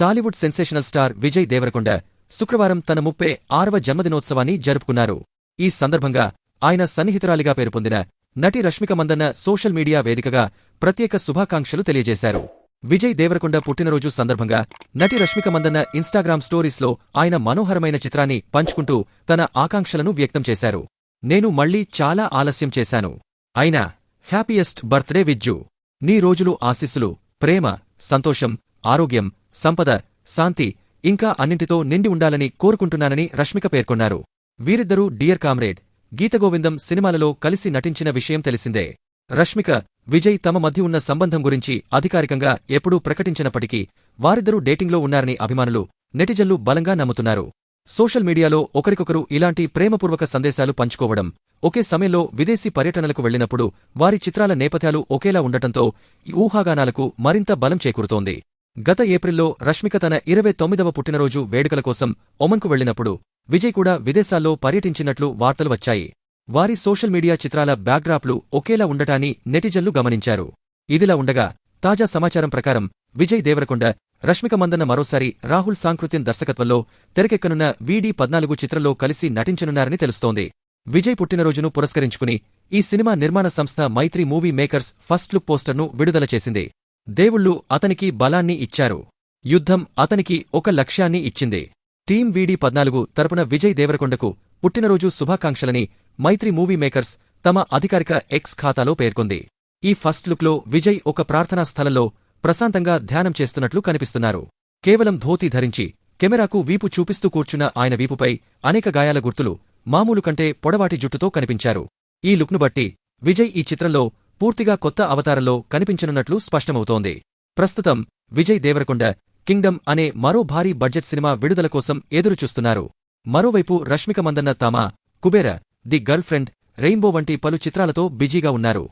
Tollywood sensational star Vijay Devarakonda శుక్రవారం తన 36వ జన్మదినోత్సవాన్ని జరుపుకున్నారు. ఈ సందర్భంగా ఆయన సన్నిహితురాలిగా పేరు పొందిన నటి రష్మిక మందన్న సోషల్ మీడియా వేదికగా ప్రత్యేక శుభాకాంక్షలు తెలియజేశారు. విజయ్ దేవరకొండ పుట్టినరోజు సందర్భంగా నటి రష్మిక మందన్న ఇన్స్టాగ్రామ్ స్టోరీస్లో ఆయన మనోహరమైన చిత్రాన్ని పంచుకుంటూ తన ఆకాంక్షలను వ్యక్తం చేశారు. నేను మళ్లీ చాలా ఆలస్యం చేశాను. అయినా హ్యాపీయెస్ట్ బర్త్డే విజ్జు. నీ రోజులు ఆశీస్సులు, ప్రేమ, సంతోషం, ఆరోగ్యం, సంపద, శాంతి ఇంకా అన్నింటితో నిండి ఉండాలని కోరుకుంటున్నానని రష్మిక పేర్కొన్నారు. వీరిద్దరూ డియర్ కామ్రేడ్, గీతగోవిందం సినిమాలలో కలిసి నటించిన విషయం తెలిసిందే. రష్మిక, విజయ్ తమ మధ్య ఉన్న సంబంధం గురించి అధికారికంగా ఎప్పుడూ ప్రకటించినప్పటికీ వారిద్దరూ డేటింగ్లో ఉన్నారని అభిమానులు, నెటిజన్లు బలంగా నమ్ముతున్నారు. సోషల్ మీడియాలో ఒకరికొకరు ఇలాంటి ప్రేమపూర్వక సందేశాలు పంచుకోవడం, ఒకే సమయంలో విదేశీ పర్యటనలకు వెళ్లినప్పుడు వారి చిత్రాల నేపథ్యాలు ఒకేలా ఉండటంతో ఈ ఊహాగానాలకు మరింత బలం చేకూరుతోంది. గత ఏప్రిల్లో రష్మిక తన 29వ పుట్టినరోజు వేడుకల కోసం ఒమన్కు వెళ్లినప్పుడు విజయ్ కూడా విదేశాల్లో పర్యటించినట్లు వార్తలు వచ్చాయి. వారి సోషల్ మీడియా చిత్రాల బ్యాక్డ్రాప్లు ఒకేలా ఉండటాన్ని నెటిజన్లు గమనించారు. ఇదిలా ఉండగా తాజా సమాచారం ప్రకారం విజయ్ దేవరకొండ, రష్మిక మందన్న మరోసారి రాహుల్ సాంకృత్యన్ దర్శకత్వంలో తెరకెక్కనున్న VD14 చిత్రంలో కలిసి నటించనున్నారని తెలుస్తోంది. విజయ్ పుట్టినరోజును పురస్కరించుకుని ఈ సినిమా నిర్మాణ సంస్థ మైత్రి మూవీ మేకర్స్ ఫస్ట్ లుక్ పోస్టర్ను విడుదల చేసింది. దేవుళ్ళు అతనికి బలాన్ని ఇచ్చారు, యుద్ధం అతనికి ఒక లక్ష్యాన్ని ఇచ్చింది. టీం VD14 తరపున విజయ్ దేవరకొండకు పుట్టినరోజు శుభాకాంక్షలని మైత్రి మూవీ మేకర్స్ తమ అధికారిక ఎక్స్ ఖాతాలో పేర్కొంది. ఈ ఫస్ట్ లుక్లో విజయ్ ఒక ప్రార్థనా స్థలంలో ప్రశాంతంగా ధ్యానం చేస్తున్నట్లు కనిపిస్తున్నారు. కేవలం ధోతీ ధరించి కెమెరాకు వీపు చూపిస్తూ కూర్చున్న ఆయన వీపుపై అనేక గాయాల గుర్తులు మామూలు కంటే పొడవాటి జుట్టుతో కనిపించారు. ఈ లుక్ను బట్టి విజయ్ ఈ చిత్రంలో పూర్తిగా కొత్త అవతారంలో కనిపించనున్నట్లు స్పష్టమవుతోంది. ప్రస్తుతం విజయ్ దేవరకొండ కింగ్డమ్ అనే మరో భారీ బడ్జెట్ సినిమా విడుదల కోసం ఎదురుచూస్తున్నారు. మరోవైపు రష్మిక మందన్న తమ Kubera, the girl friend, rainbow వంటి పలు చిత్రాలతో బిజీగా ఉన్నారు.